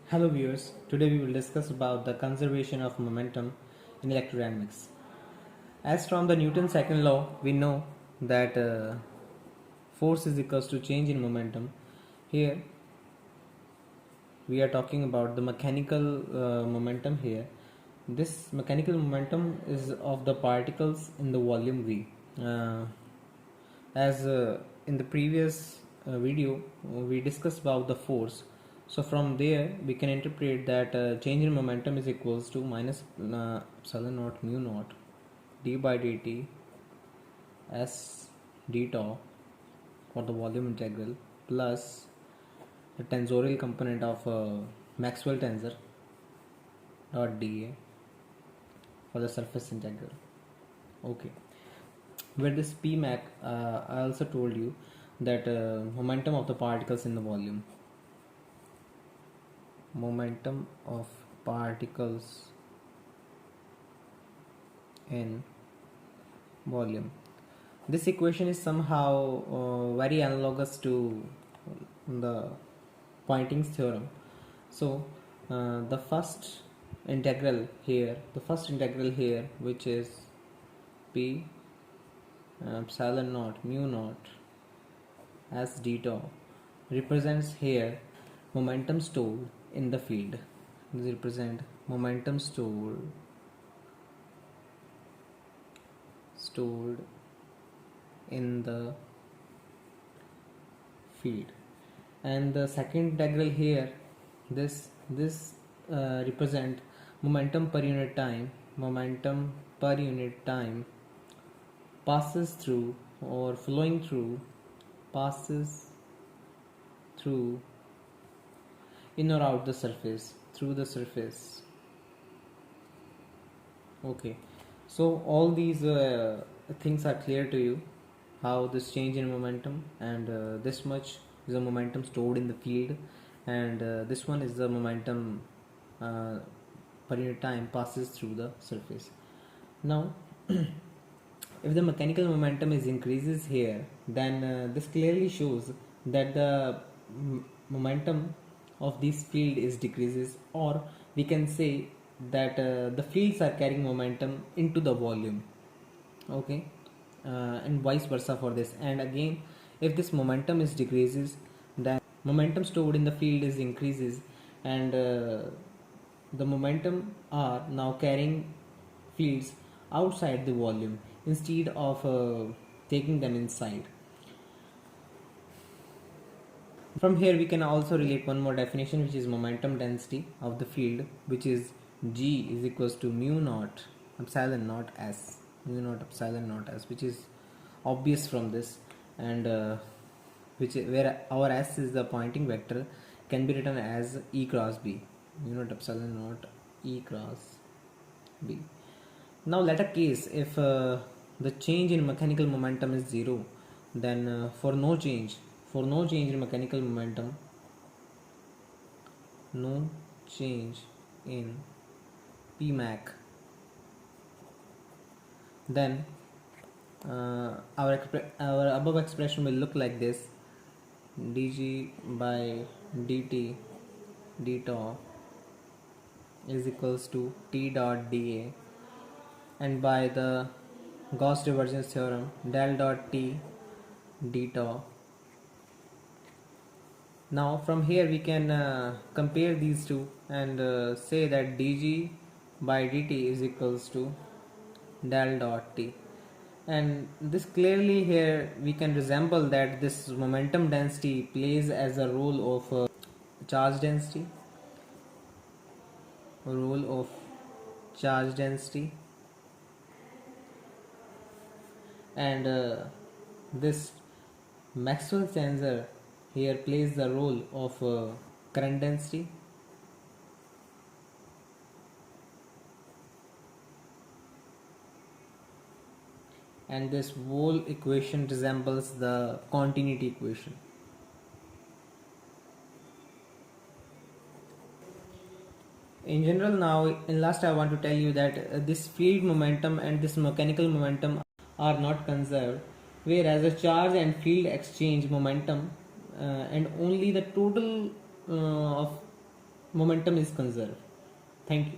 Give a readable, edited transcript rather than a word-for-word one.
Hello viewers, today we will discuss about the conservation of momentum in electrodynamics. As from the Newton's second law, we know that force is equals to change in momentum. Here we are talking about the mechanical momentum here. This mechanical momentum is of the particles in the volume V. As in the previous video we discussed about the force, so from there we can interpret that change in momentum is equals to minus epsilon naught mu naught d by dt s d tau for the volume integral plus the tensorial component of Maxwell tensor dot dA for the surface integral. Okay, where this Pmac, I also told you that momentum of the particles in the volume. Momentum of particles in volume. This equation is somehow very analogous to the Poynting's theorem. So the first integral here, which is P epsilon naught mu naught as d tau, represents here momentum stored in the field. This represent momentum stored in the field. And the second integral here, this represent momentum per unit time. Momentum per unit time passes through or flowing through, passes through in or out the surface, through the surface. Okay, so all these things are clear to you, how this change in momentum, and this much is the momentum stored in the field, and this one is the momentum per unit time passes through the surface. Now if the mechanical momentum is increases here, then this clearly shows that the momentum of this field is decreases, or we can say that the fields are carrying momentum into the volume. Okay, and vice versa for this. And again, if this momentum is decreases, then momentum stored in the field is increases, and the momentum are now carrying fields outside the volume instead of taking them inside. From here we can also relate one more definition, which is momentum density of the field, which is G is equals to mu naught epsilon naught s, which is obvious from this, and where our s is the Poynting vector, can be written as E cross B, mu naught epsilon naught E cross B. Now let a case if the change in mechanical momentum is 0, then for no change in mechanical momentum, no change in Pmac, then our above expression will look like this: dg by dt d tau is equals to t dot dA, and by the Gauss divergence theorem, del dot t d tau. Now from here we can compare these two and say that dg by dt is equals to del dot t, and this clearly here we can resemble that this momentum density plays as a role of charge density, and this Maxwell tensor here plays the role of current density, and this whole equation resembles the continuity equation. In general, now in last I want to tell you that this field momentum and this mechanical momentum are not conserved, whereas a charge and field exchange momentum and only the total of momentum is conserved. Thank you.